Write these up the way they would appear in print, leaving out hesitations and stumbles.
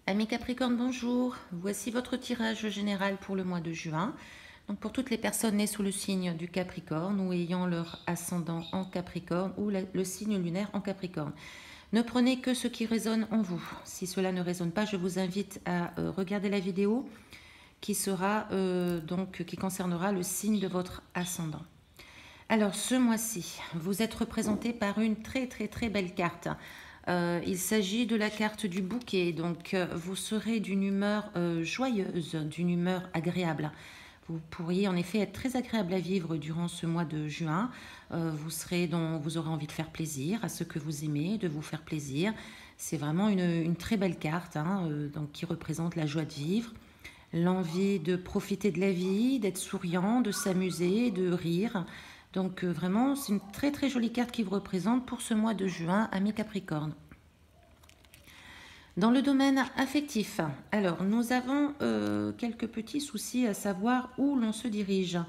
Amis Capricorne, bonjour. Voici votre tirage général pour le mois de juin. Donc pour toutes les personnes nées sous le signe du Capricorne ou ayant leur ascendant en Capricorne ou le signe lunaire en Capricorne. Ne prenez que ce qui résonne en vous. Si cela ne résonne pas, je vous invite à regarder la vidéo qui sera qui concernera le signe de votre ascendant. Alors ce mois-ci, vous êtes représenté par une très belle carte. Il s'agit de la carte du bouquet, donc vous serez d'une humeur joyeuse, d'une humeur agréable. Vous pourriez en effet être très agréable à vivre durant ce mois de juin. Vous aurez envie de faire plaisir à ceux que vous aimez, de vous faire plaisir. C'est vraiment une très belle carte qui représente la joie de vivre, l'envie de profiter de la vie, d'être souriant, de s'amuser, de rire. Donc vraiment, c'est une très jolie carte qui vous représente pour ce mois de juin, amis Capricorne. Dans le domaine affectif, alors nous avons quelques petits soucis à savoir où l'on se dirige.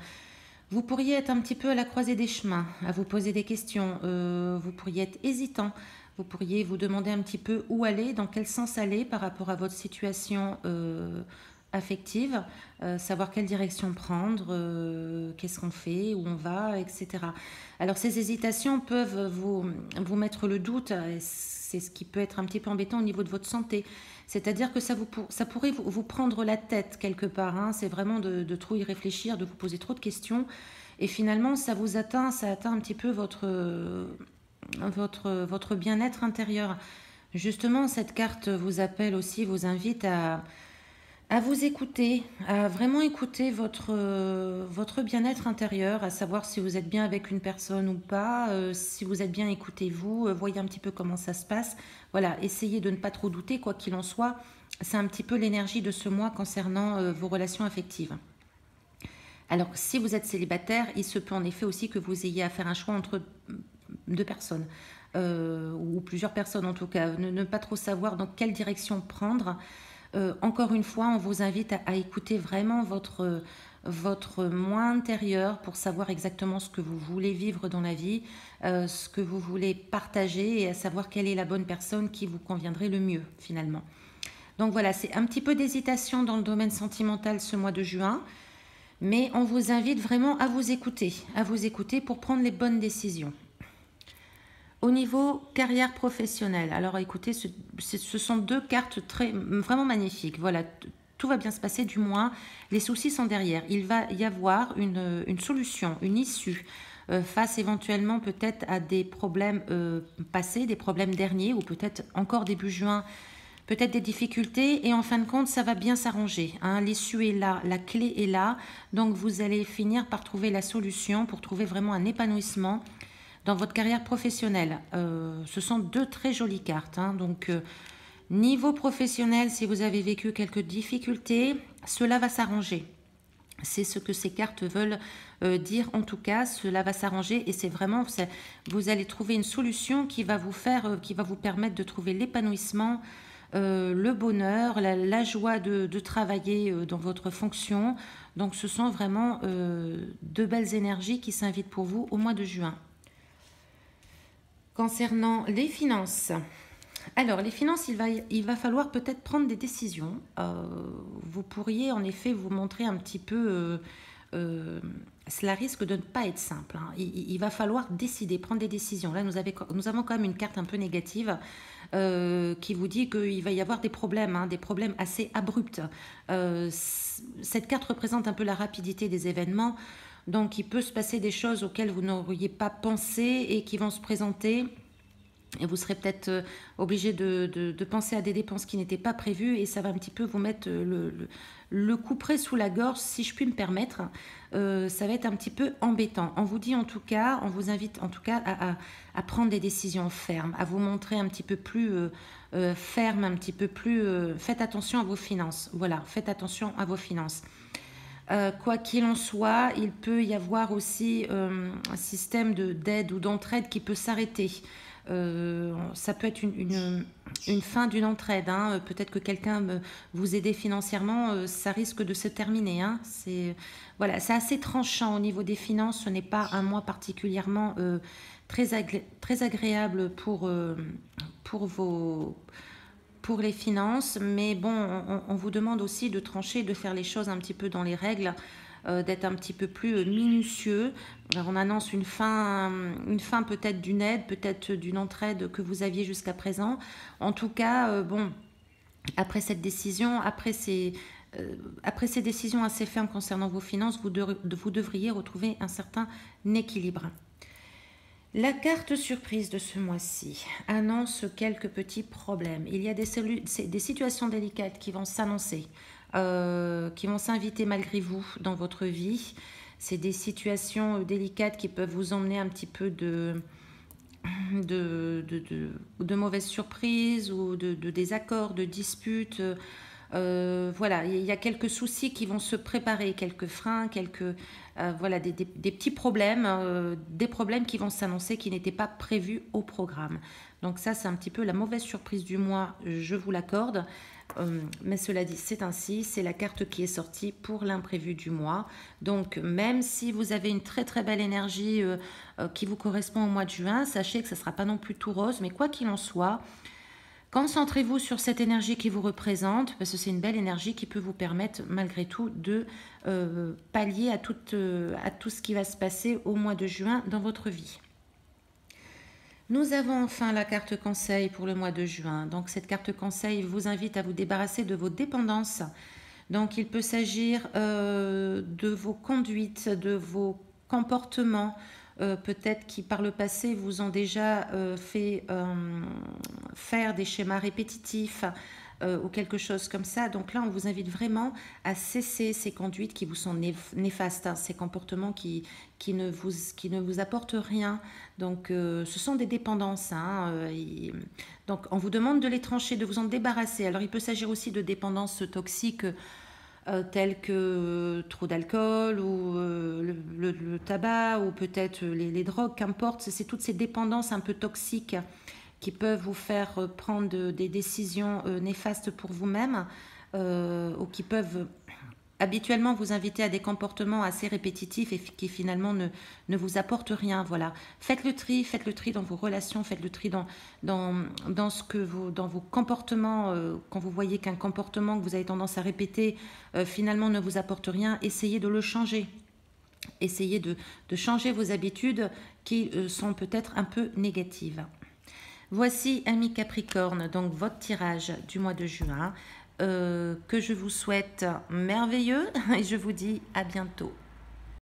Vous pourriez être un petit peu à la croisée des chemins, à vous poser des questions. Vous pourriez être hésitant. Vous pourriez vous demander un petit peu où aller, dans quel sens aller par rapport à votre situation affective, savoir quelle direction prendre, qu'est-ce qu'on fait, où on va, etc. Alors ces hésitations peuvent vous mettre le doute, et c'est ce qui peut être un petit peu embêtant au niveau de votre santé. C'est-à-dire que ça pourrait vous prendre la tête quelque part. C'est vraiment de trop y réfléchir, de vous poser trop de questions. Et finalement, ça atteint un petit peu votre bien-être intérieur. Justement, cette carte vous appelle aussi, vous invite à vous écouter, à vraiment écouter votre bien-être intérieur, à savoir si vous êtes bien avec une personne ou pas, si vous êtes bien, écoutez-vous, voyez un petit peu comment ça se passe. Voilà, essayez de ne pas trop douter, quoi qu'il en soit. C'est un petit peu l'énergie de ce mois concernant vos relations affectives. Alors, si vous êtes célibataire, il se peut en effet aussi que vous ayez à faire un choix entre deux personnes, ou plusieurs personnes en tout cas, ne pas trop savoir dans quelle direction prendre. Encore une fois, on vous invite à écouter vraiment votre moi intérieur pour savoir exactement ce que vous voulez vivre dans la vie, ce que vous voulez partager et à savoir quelle est la bonne personne qui vous conviendrait le mieux finalement. Donc voilà, c'est un petit peu d'hésitation dans le domaine sentimental ce mois de juin, mais on vous invite vraiment à vous écouter pour prendre les bonnes décisions. Au niveau carrière professionnelle, alors écoutez, ce sont deux cartes vraiment magnifiques. Voilà, tout va bien se passer, du moins les soucis sont derrière. Il va y avoir une solution, une issue face éventuellement peut-être à des problèmes passés, des problèmes derniers ou peut-être encore début juin, peut-être des difficultés et en fin de compte ça va bien s'arranger. L'issue est là, la clé est là, donc vous allez finir par trouver la solution pour trouver vraiment un épanouissement dans votre carrière professionnelle. Ce sont deux très jolies cartes. Donc, niveau professionnel, si vous avez vécu quelques difficultés, cela va s'arranger. C'est ce que ces cartes veulent dire. En tout cas, cela va s'arranger et c'est vraiment, vous allez trouver une solution qui va vous permettre de trouver l'épanouissement, le bonheur, la joie de travailler dans votre fonction. Donc, ce sont vraiment de belles énergies qui s'invitent pour vous au mois de juin. Concernant les finances, alors les finances, il va falloir peut-être prendre des décisions. Vous pourriez en effet vous montrer un petit peu, cela risque de ne pas être simple. Il va falloir décider, prendre des décisions. Là, nous avons quand même une carte un peu négative qui vous dit qu'il va y avoir des problèmes assez abrupts. Cette carte représente un peu la rapidité des événements. Donc, il peut se passer des choses auxquelles vous n'auriez pas pensé et qui vont se présenter. Et vous serez peut-être obligé de penser à des dépenses qui n'étaient pas prévues et ça va un petit peu vous mettre le couperet sous la gorge, si je puis me permettre. Ça va être un petit peu embêtant. On vous invite en tout cas à prendre des décisions fermes, à vous montrer un petit peu plus ferme, un petit peu plus... faites attention à vos finances. Voilà, faites attention à vos finances. Quoi qu'il en soit, il peut y avoir aussi un système d'aide ou d'entraide qui peut s'arrêter. Ça peut être une fin d'une entraide. Peut-être que quelqu'un vous aide financièrement, ça risque de se terminer. Voilà, c'est assez tranchant au niveau des finances. Ce n'est pas un mois particulièrement très agréable pour pour les finances, mais bon, on vous demande aussi de trancher, de faire les choses un petit peu dans les règles, d'être un petit peu plus minutieux. Alors, on annonce une fin peut-être d'une aide, peut-être d'une entraide que vous aviez jusqu'à présent. En tout cas, bon, après cette décision, après ces décisions assez fermes concernant vos finances, vous devriez retrouver un certain équilibre. La carte surprise de ce mois-ci annonce quelques petits problèmes. Il y a des situations délicates qui vont s'annoncer, qui vont s'inviter malgré vous dans votre vie. C'est des situations délicates qui peuvent vous emmener un petit peu de mauvaises surprises ou de désaccords, de disputes. Voilà, il y a quelques soucis qui vont se préparer, quelques freins, voilà, des petits problèmes, des problèmes qui vont s'annoncer qui n'étaient pas prévus au programme. Donc ça, c'est un petit peu la mauvaise surprise du mois, je vous l'accorde. Mais cela dit, c'est ainsi, c'est la carte qui est sortie pour l'imprévu du mois. Donc même si vous avez une très très belle énergie qui vous correspond au mois de juin, sachez que ça ne sera pas non plus tout rose, mais quoi qu'il en soit, concentrez-vous sur cette énergie qui vous représente, parce que c'est une belle énergie qui peut vous permettre malgré tout de pallier à tout ce qui va se passer au mois de juin dans votre vie. Nous avons enfin la carte conseil pour le mois de juin. Donc cette carte conseil vous invite à vous débarrasser de vos dépendances. Donc il peut s'agir de vos conduites, de vos comportements, peut-être qui par le passé vous ont déjà fait faire des schémas répétitifs ou quelque chose comme ça. Donc là, on vous invite vraiment à cesser ces conduites qui vous sont néfastes, hein, ces comportements qui ne vous apportent rien. Donc ce sont des dépendances. Hein, donc on vous demande de les trancher, de vous en débarrasser. Alors il peut s'agir aussi de dépendances toxiques tels que trop d'alcool ou le tabac ou peut-être les drogues, qu'importe. C'est toutes ces dépendances un peu toxiques qui peuvent vous faire prendre des décisions néfastes pour vous-même ou qui peuvent habituellement vous inviter à des comportements assez répétitifs et qui finalement ne vous apportent rien. Voilà. Faites le tri dans vos relations, faites le tri dans vos comportements. Quand vous voyez qu'un comportement que vous avez tendance à répéter finalement ne vous apporte rien, essayez de le changer. Essayez de changer vos habitudes qui sont peut-être un peu négatives. Voici, amis Capricorne, donc votre tirage du mois de juin, que je vous souhaite merveilleux et je vous dis à bientôt.